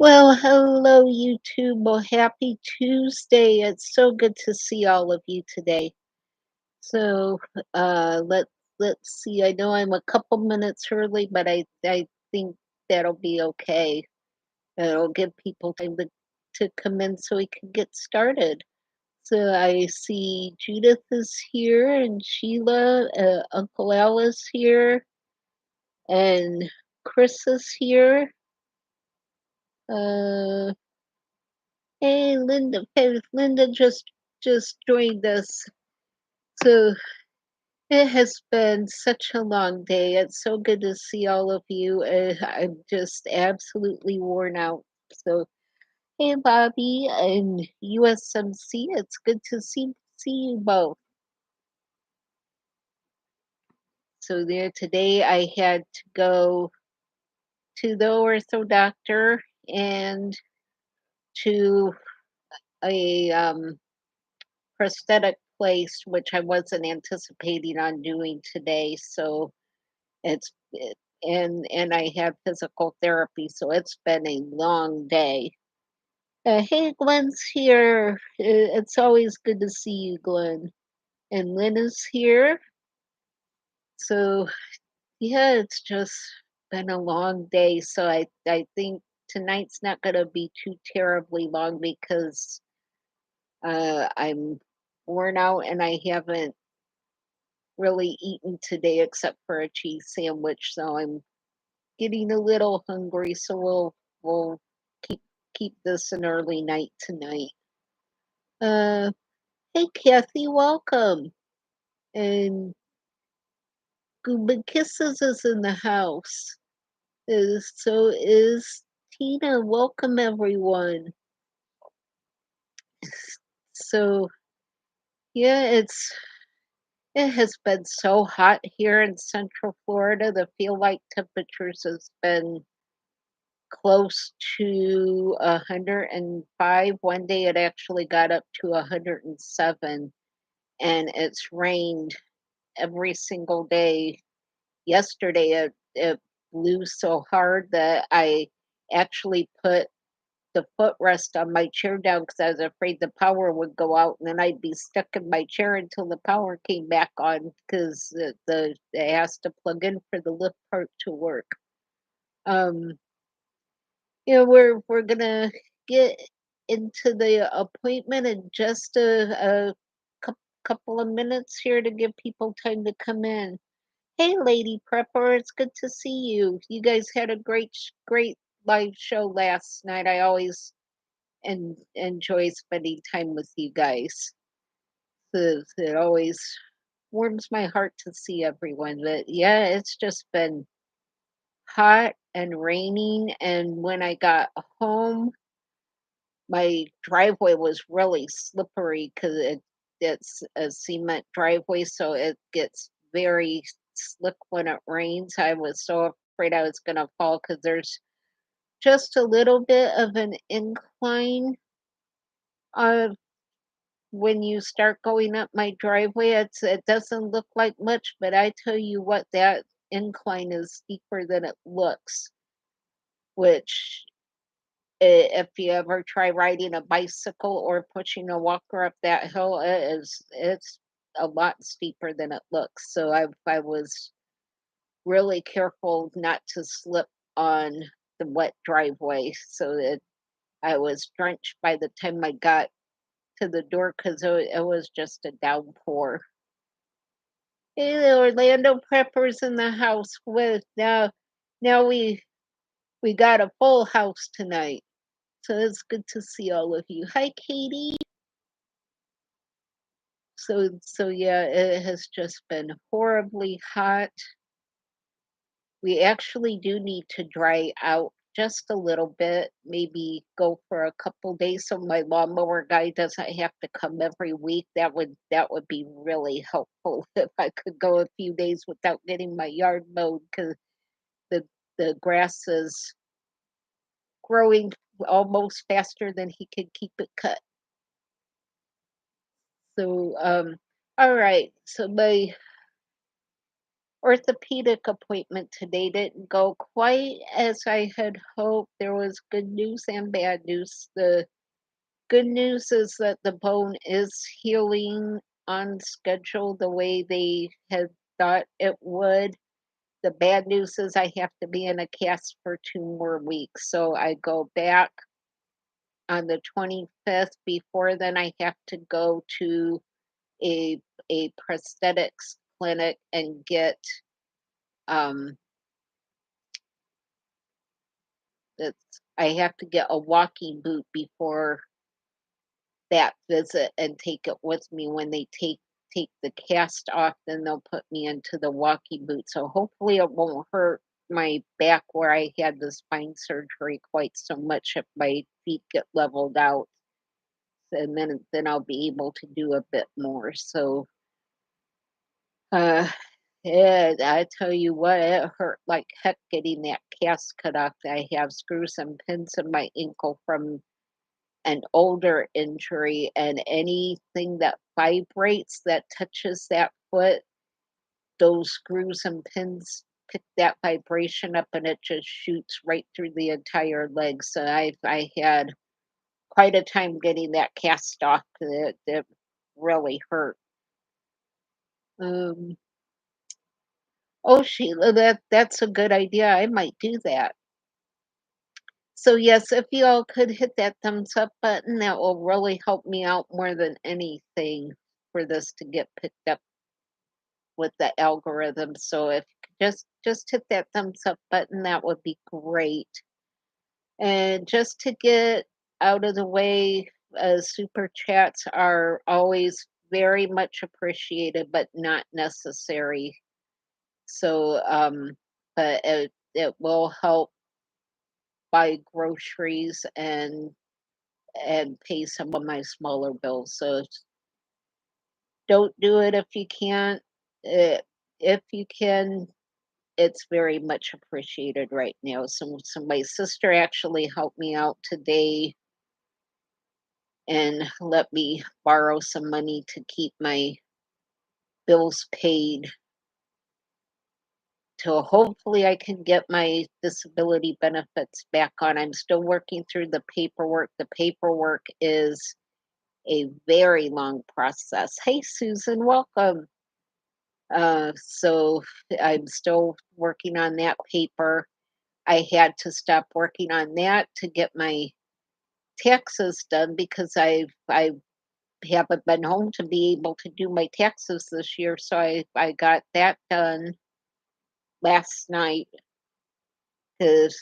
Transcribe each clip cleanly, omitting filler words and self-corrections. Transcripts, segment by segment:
Well, hello, YouTube. Well, happy Tuesday. It's so good to see all of you today. So, let's see. I know I'm a couple minutes early, but I think that'll be okay. It'll give people time to come in so we can get started. So I see Judith is here and Sheila, Uncle Al is here, and Chris is here. Uh, Hey, Linda. Hey, Linda just joined us. So it has been such a long day. It's so good to see all of you. I'm just absolutely worn out. So hey, Bobby and USMC. It's good to see you both. So there today, I had to go to the ortho doctor and to a prosthetic place, which I wasn't anticipating on doing today. So and I had physical therapy, so it's been a long day. Hey, Glenn's here. It's always good to see you, Glenn. And Lynn is here. So yeah, it's just been a long day. So I think tonight's not gonna be too terribly long because I'm worn out and I haven't really eaten today except for a cheese sandwich. So I'm getting a little hungry, so we'll keep keep this an early night tonight. Uh, hey Kathy, welcome. And Gooba Kisses is in the house. So is Tina. Welcome everyone. So yeah, it has been so hot here in Central Florida. The feel like temperatures has been close to 105. One day it actually got up to 107, and it's rained every single day. Yesterday it blew so hard that I actually put the footrest on my chair down because I was afraid the power would go out and then I'd be stuck in my chair until the power came back on because it has to plug in for the lift part to work. Um, we're gonna get into the appointment in just couple of minutes here to give people time to come in. Hey, Lady Prepper, it's good to see you. You guys had a great live show last night. I always enjoy spending time with you guys. It always warms my heart to see everyone. But yeah, it's just been hot and raining. And when I got home, my driveway was really slippery because it's a cement driveway, so it gets very slick when it rains. I was so afraid I was gonna fall because there's just a little bit of an incline uh, when you start going up my driveway. It doesn't look like much, but I tell you what, that incline is steeper than it looks, which if you ever try riding a bicycle or pushing a walker up that hill, it's a lot steeper than it looks. So I was really careful not to slip on the wet driveway so that I was drenched by the time I got to the door because it was just a downpour. Hey, the Orlando Preppers in the house with now we got a full house tonight. So it's good to see all of you. Hi, Katie. So yeah, it has just been horribly hot. We actually do need to dry out just a little bit, maybe go for a couple days so my lawnmower guy doesn't have to come every week. That would be really helpful if I could go a few days without getting my yard mowed because the the grass is growing almost faster than he can keep it cut. So all right. So orthopedic appointment today didn't go quite as I had hoped. There was good news and bad news. The good news is that the bone is healing on schedule the way they had thought it would. The bad news is I have to be in a cast for 2 more weeks. So I go back on the 25th. Before then, I have to go to a prosthetics clinic and get um I have to get a walking boot before that visit and take it with me when they take the cast off, then they'll put me into the walking boot. So hopefully it won't hurt my back where I had the spine surgery quite so much if my feet get leveled out. And then I'll be able to do a bit more. So uh yeah, I tell you what, it hurt like heck getting that cast cut off. I have screws and pins in my ankle from an older injury, and anything that vibrates that touches that foot, those screws and pins pick that vibration up and it just shoots right through the entire leg. So I had quite a time getting that cast off. That really hurt. Um, oh, Sheila, that's a good idea. I might do that. So yes, if you all could hit that thumbs up button, that will really help me out more than anything for this to get picked up with the algorithm. So if you could just hit that thumbs up button, that would be great. And just to get out of the way, super chats are always very much appreciated, but not necessary. So, but it will help buy groceries and pay some of my smaller bills. So don't do it if you can't. Uh, if you can, it's very much appreciated right now. So my sister actually helped me out today and let me borrow some money to keep my bills paid till hopefully I can get my disability benefits back on. I'm still working through the paperwork. The paperwork is a very long process. Hey, Susan, welcome. So I'm still working on that paper. I had to stop working on that to get my taxes done because I haven't been home to be able to do my taxes this year. So I got that done last night because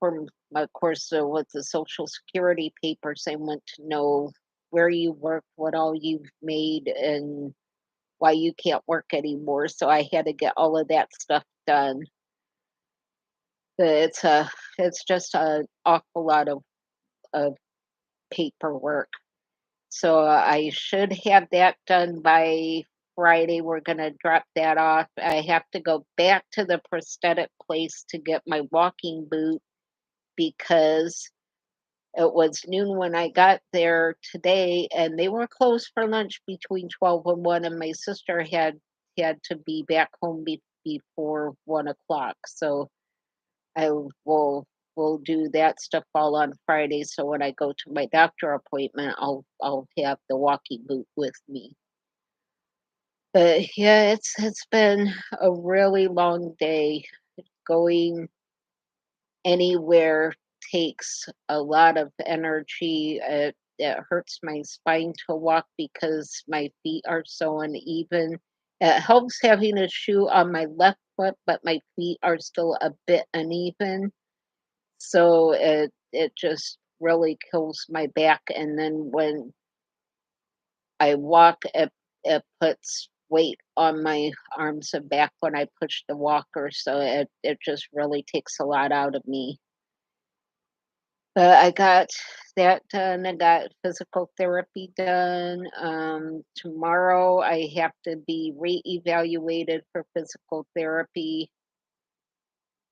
from of course with the Social Security papers, I want to know where you worked, what all you've made, and why you can't work anymore. So I had to get all of that stuff done. But it's just an awful lot of paperwork. So I should have that done by Friday. We're going to drop that off. I have to go back to the prosthetic place to get my walking boot because it was noon when I got there today and they were closed for lunch between 12 and 1 and my sister had to be back home before 1 o'clock. So I will do that stuff all on Friday, so when I go to my doctor appointment, I'll have the walking boot with me. But yeah, it's been a really long day. Going anywhere takes a lot of energy. It hurts my spine to walk because my feet are so uneven. It helps having a shoe on my left foot, but my feet are still a bit uneven. So it just really kills my back, and then when I walk, it puts weight on my arms and back when I push the walker, so it just really takes a lot out of me. But I got that done. I got physical therapy done. Tomorrow I have to be reevaluated for physical therapy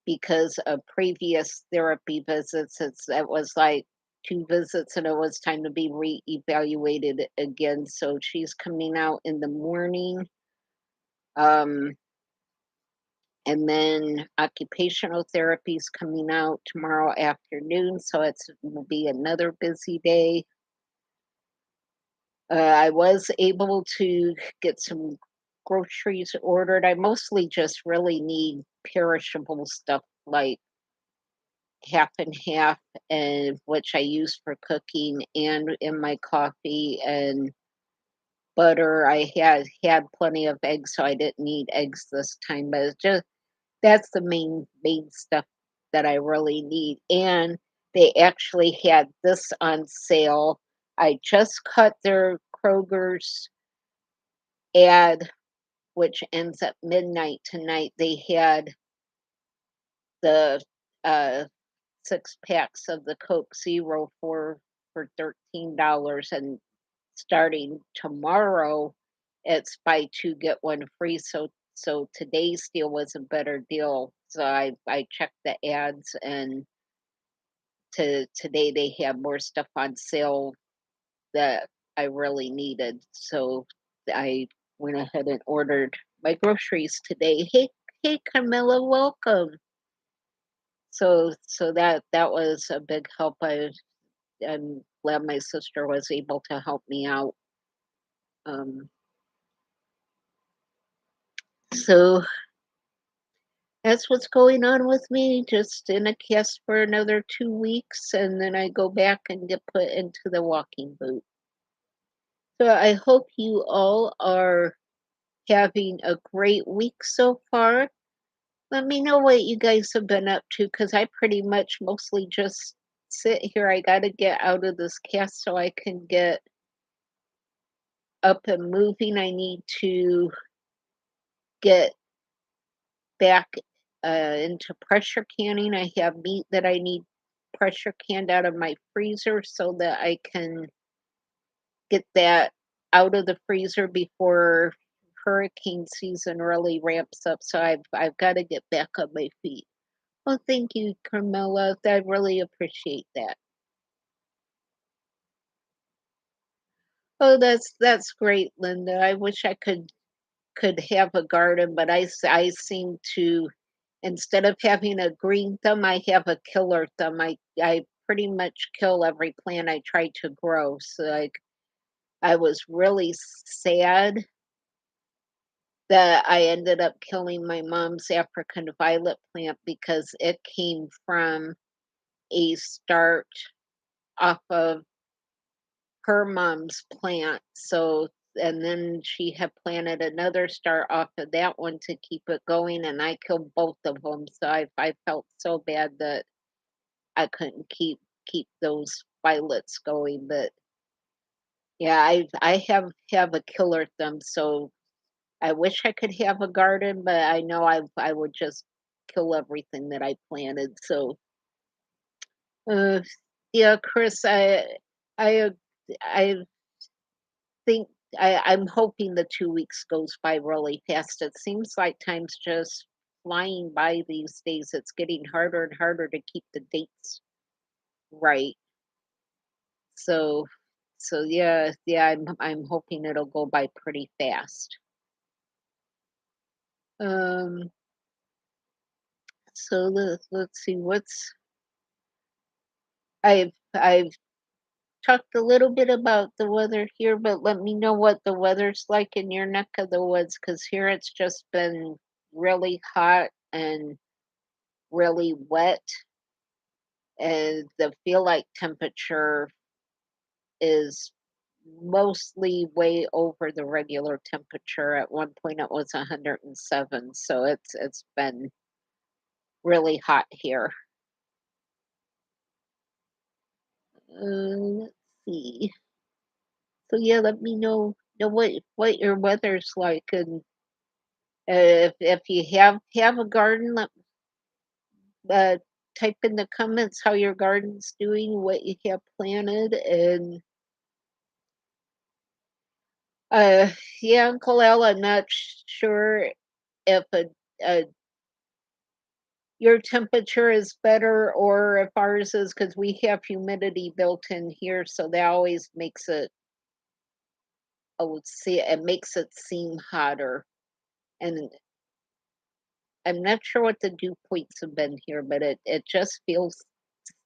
because of previous therapy visits. It was like 2 visits and it was time to be reevaluated again. So she's coming out in the morning. Um, And then occupational therapy is coming out tomorrow afternoon, so it's will be another busy day. I was able to get some groceries ordered. I mostly just really need perishable stuff like half and half, and which I use for cooking and in my coffee, and butter. I had plenty of eggs, so I didn't need eggs this time. But it's just that's the main stuff that I really need. And they actually had this on sale. I just cut their Kroger's ad, which ends at midnight tonight. They had the uh 6 packs of the Coke Zero for $13, and starting tomorrow, it's buy two get one free. So today's deal was a better deal. So I checked the ads, and today they have more stuff on sale that I really needed. So I went ahead and ordered my groceries today. Hey Camilla, welcome. So that was a big help. I'm glad my sister was able to help me out. Um, so that's what's going on with me. Just in a cast for another 2 weeks, and then I go back and get put into the walking boot. So I hope you all are having a great week so far. Let me know what you guys have been up to, because I pretty much mostly just sit here. I got to get out of this cast so I can get up and moving. I need to get back into pressure canning. I have meat that I need pressure canned out of my freezer so that I can get that out of the freezer before hurricane season really ramps up. So I've got to get back on my feet. Well, thank you, Carmela. I really appreciate that. Oh, that's great, Linda. I wish I could have a garden, but I seem to, instead of having a green thumb, I have a killer thumb. I pretty much kill every plant I try to grow. So like I was really sad that I ended up killing my mom's African violet plant because it came from a start off of her mom's plant. So, and then she had planted another start off of that one to keep it going, and I killed both of them. So I felt so bad that I couldn't keep those violets going. But yeah, I have a killer thumb, so I wish I could have a garden, but I know I would just kill everything that I planted. So uh, yeah, Chris, I uh, I think I'm hoping the 2 weeks goes by really fast. It seems like time's just flying by these days. It's getting harder and harder to keep the dates right. So yeah, I'm hoping it'll go by pretty fast. Um, so let's see I've talked a little bit about the weather here, but let me know what the weather's like in your neck of the woods, because here it's just been really hot and really wet, and the feel like temperature is mostly way over the regular temperature. At one point it was 107, so it's been really hot here. Let's see. So yeah, let me know what your weather's like, and if you have a garden, uh, type in the comments how your garden's doing, what you have planted, and uh, yeah, Uncle Al, I'm not sure if your temperature is better or if ours is, because we have humidity built in here, so that always makes it, I would say, it makes it seem hotter. And I'm not sure what the dew points have been here, but it just feels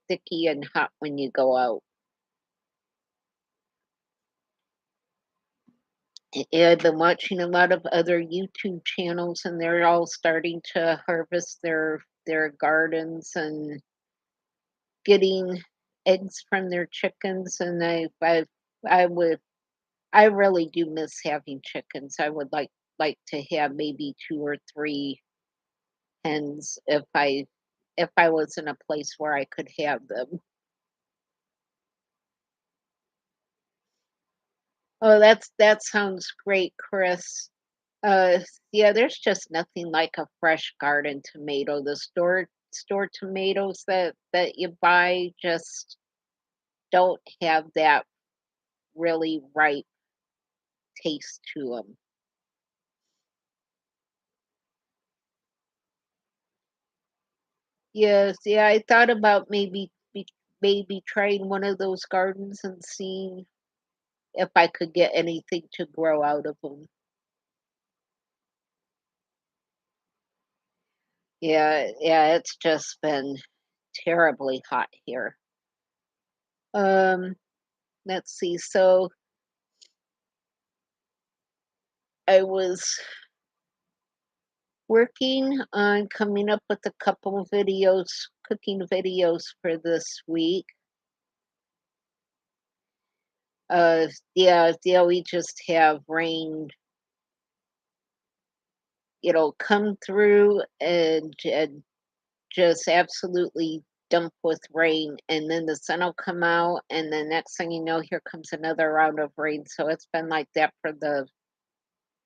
sticky and hot when you go out. Yeah, I've been watching a lot of other YouTube channels, and they're all starting to harvest their gardens and getting eggs from their chickens. And I would I really do miss having chickens. I would like to have maybe two or three hens if I was in a place where I could have them. Oh, that sounds great, Chris. Uh, yeah, there's just nothing like a fresh garden tomato. The store tomatoes that you buy just don't have that really ripe taste to them. Yes, yeah, I thought about maybe trying one of those gardens and seeing if I could get anything to grow out of them. Yeah, yeah, it's just been terribly hot here. Um, let's see. So I was working on coming up with a couple of videos, cooking videos for this week. Yeah, we just have rain, come through and just absolutely dump with rain, and then the sun will come out, and the next thing you know, here comes another round of rain. So it's been like that for the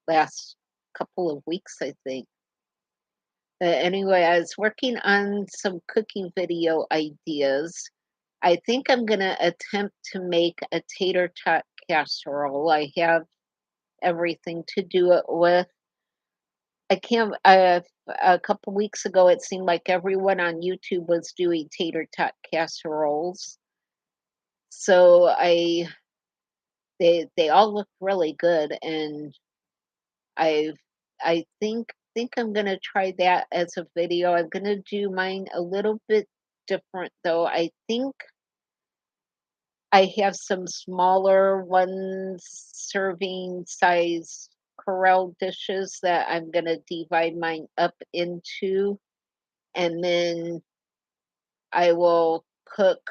last couple of weeks, I think. Anyway, I was working on some cooking video ideas. I think I'm gonna attempt to make a tater tot casserole. I have everything to do it with. I can't. A couple weeks ago, it seemed like everyone on YouTube was doing tater tot casseroles. So they all look really good, and I I think I'm gonna try that as a video. I'm gonna do mine a little bit different though. I think I have some smaller ones serving size Corel dishes that I'm gonna divide mine up into, and then I will cook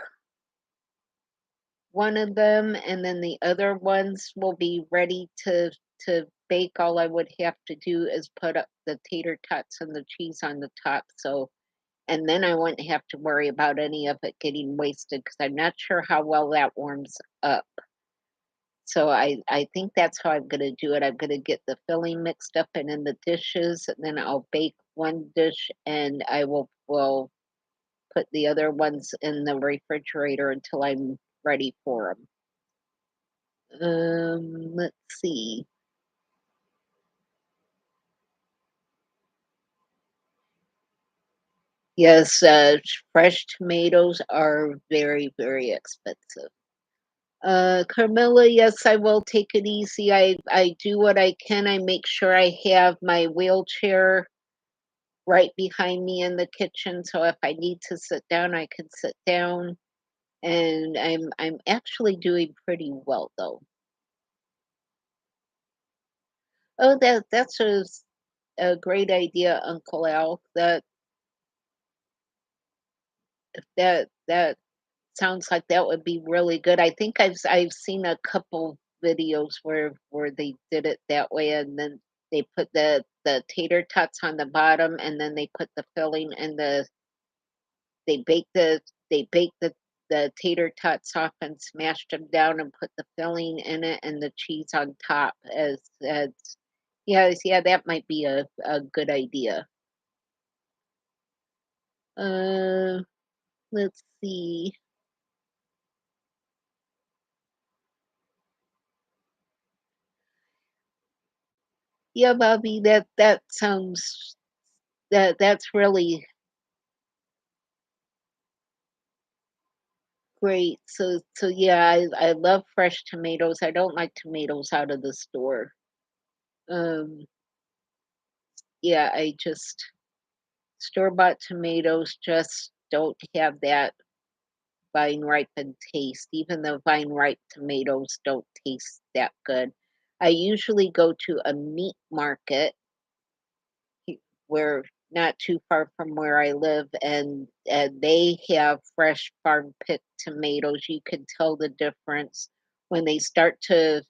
one of them, and then the other ones will be ready to bake. All I would have to do is put up the tater tots and the cheese on the top. So, and then I wouldn't have to worry about any of it getting wasted because I'm not sure how well that warms up. So I think that's how I'm gonna do it. I'm gonna get the filling mixed up and in the dishes, and then I'll bake one dish, and I will put the other ones in the refrigerator until I'm ready for them. Let's see. Yes, fresh tomatoes are very, very expensive. Carmilla, yes, I will take it easy. I do what I can. I make sure I have my wheelchair right behind me in the kitchen, so if I need to sit down, I can sit down. And I'm actually doing pretty well though. Oh, a great idea, Uncle Al. That sounds like that would be really good. I think I've seen a couple videos where they did it that way, and then they put the tater tots on the bottom, and then they put the filling and they bake the tater tots off and smashed them down and put the filling in it and the cheese on top as yes, yeah, that might be a good idea. Uh, let's see. Yeah, Bobby, that sounds that's really great. So yeah, I love fresh tomatoes. I don't like tomatoes out of the store. Um, yeah, I just store-bought tomatoes just don't have that vine ripened taste. Even the vine ripe tomatoes don't taste that good. I usually go to a meat market where not too far from where I live, and they have fresh farm picked tomatoes. You can tell the difference when they start to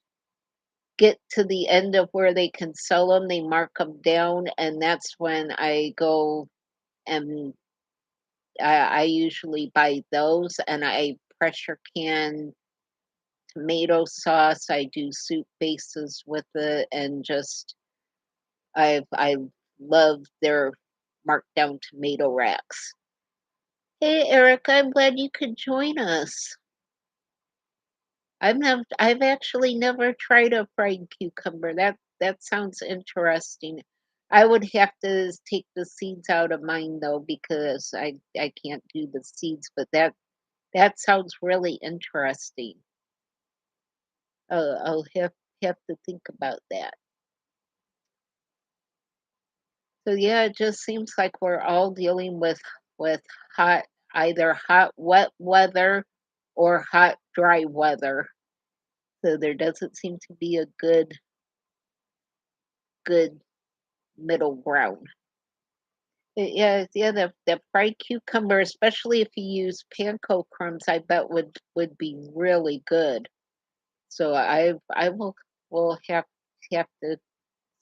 get to the end of where they can sell them. They mark them down, and that's when I go and I usually buy those, and I pressure can tomato sauce. I do soup bases with it, and just I love their marked down tomato racks. Hey, Erica, I'm glad you could join us. I've actually never tried a fried cucumber. That sounds interesting. I would have to take the seeds out of mine though because I can't do the seeds, but that sounds really interesting. I'll have to think about that. So yeah, it just seems like we're all dealing with hot either hot wet weather or hot dry weather. So there doesn't seem to be a good middle ground. Yeah, yeah, the fried cucumber, especially if you use panko crumbs, I bet would be really good. So I will have to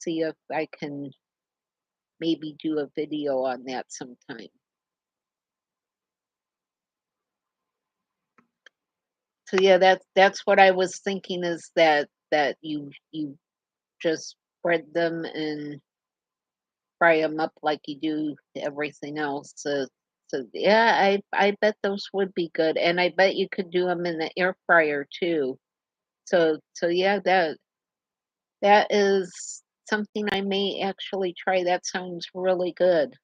see if I can maybe do a video on that sometime. So yeah, that's what I was thinking is that you just spread them and fry them up like you do everything else. So yeah, I bet those would be good, and I bet you could do them in the air fryer too. So yeah, that is something I may actually try. That sounds really good.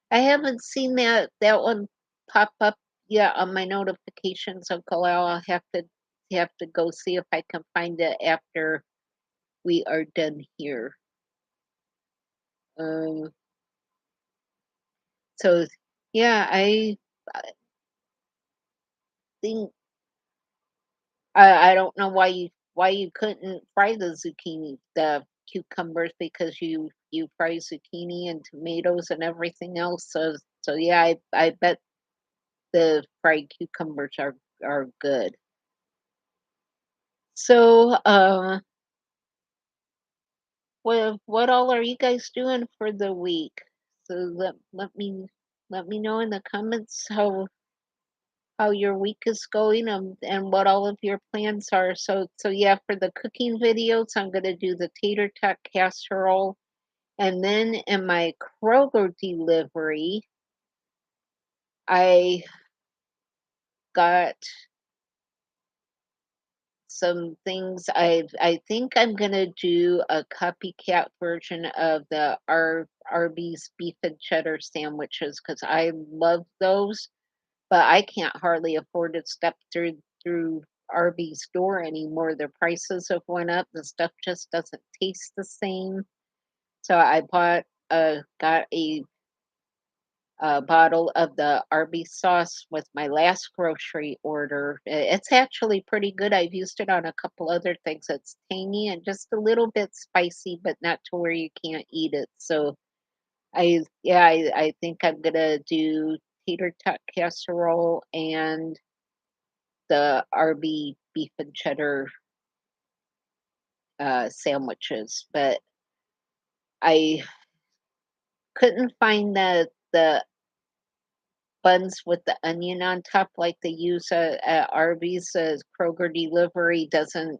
I haven't seen that one pop up yet on my notifications, Uncle Al. I'll have to go see if I can find it after we are done here. Um, so yeah, I think I don't know why you couldn't fry the zucchini, the cucumbers because you fry zucchini and tomatoes and everything else. So yeah, I bet the fried cucumbers are good. So what all are you guys doing for the week? So let me know in the comments how your week is going and what all of your plans are. So yeah, for the cooking videos, I'm gonna do the tater tot casserole, and then in my Kroger delivery, I got some things. I think I'm gonna do a copycat version of the Arby's beef and cheddar sandwiches because I love those, but I can't hardly afford to step through Arby's store anymore. The prices have went up. The stuff just doesn't taste the same. So I got a bottle of the Arby's sauce with my last grocery order. It's actually pretty good. I've used it on a couple other things. It's tangy and just a little bit spicy, but not to where you can't eat it. So I think I'm gonna do tater tot casserole and the RB beef and cheddar sandwiches, but I couldn't find the buns with the onion on top like they use at Arby's. Kroger delivery doesn't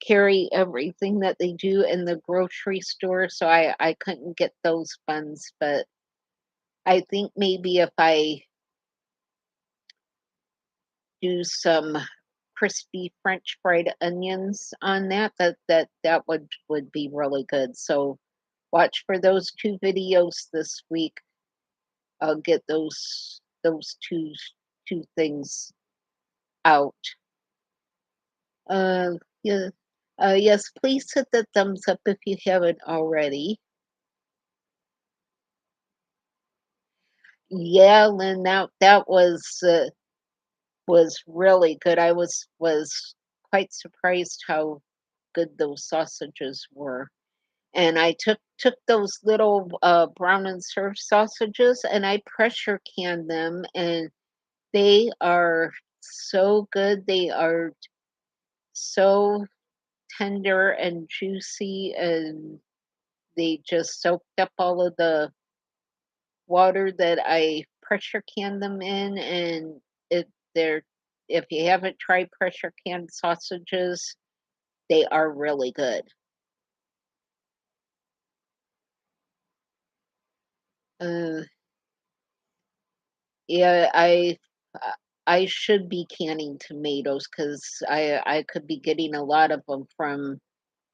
carry everything that they do in the grocery store, so I couldn't get those buns. But I think maybe if I do some crispy French fried onions on that would be really good. So watch for those two videos this week. I'll get those two things out. Yeah. Yes, please hit the thumbs up if you haven't already. Yeah, Lynn, that was really good. I was quite surprised how good those sausages were. And I took those little brown and serve sausages and I pressure canned them, and they are so good. They are so tender and juicy, and they just soaked up all of the water that I pressure canned them in, and it they're if you haven't tried pressure canned sausages, they are really good. Uh, yeah, uh, I should be canning tomatoes because I could be getting a lot of them from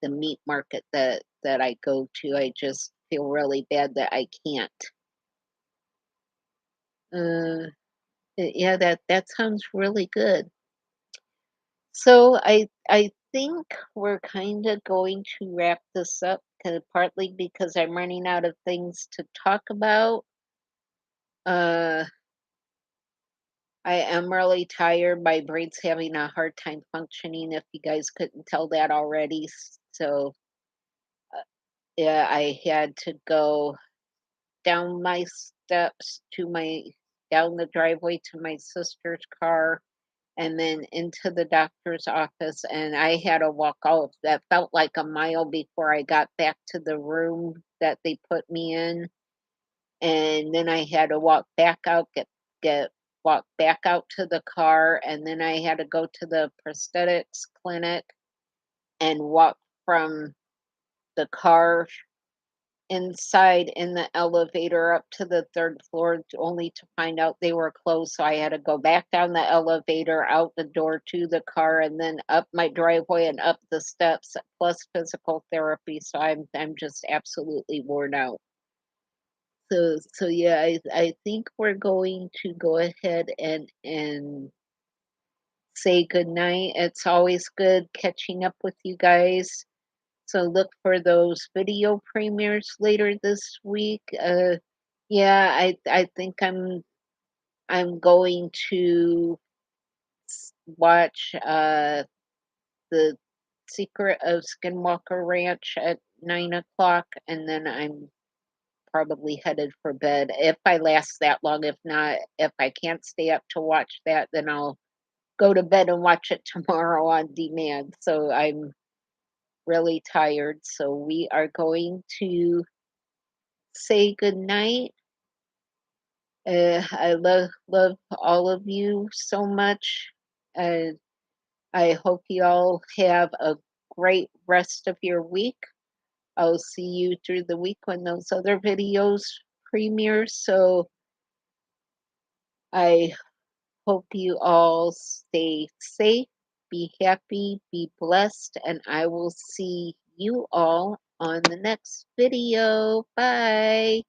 the meat market that I go to. I just feel really bad that I can't. Uh, yeah, that sounds really good. So I think we're kind of going to wrap this up, partly because I'm running out of things to talk about. Uh, I am really tired. My brain's having a hard time functioning. If you guys couldn't tell that already, so yeah, I had to go down my steps to my down the driveway to my sister's car and then into the doctor's office, and I had to walk all of that felt like a mile before I got back to the room that they put me in, and then I had to walk back out, get walk back out to the car, and then I had to go to the prosthetics clinic and walk from the car inside in the elevator up to the 3rd floor only to find out they were closed, so I had to go back down the elevator, out the door to the car, and then up my driveway and up the steps, plus physical therapy, so I'm just absolutely worn out. So yeah, I think we're going to go ahead and say goodnight. It's always good catching up with you guys. So look for those video premieres later this week. Yeah, I think I'm going to watch the Secret of Skinwalker Ranch at 9 o'clock, and then I'm probably headed for bed if I last that long. If not, if I can't stay up to watch that, then I'll go to bed and watch it tomorrow on demand. So I'm really tired. So we are going to say goodnight. I love all of you so much. Uh, I hope you all have a great rest of your week. I'll see you through the week when those other videos premiere. So I hope you all stay safe, be happy, be blessed, and I will see you all on the next video. Bye.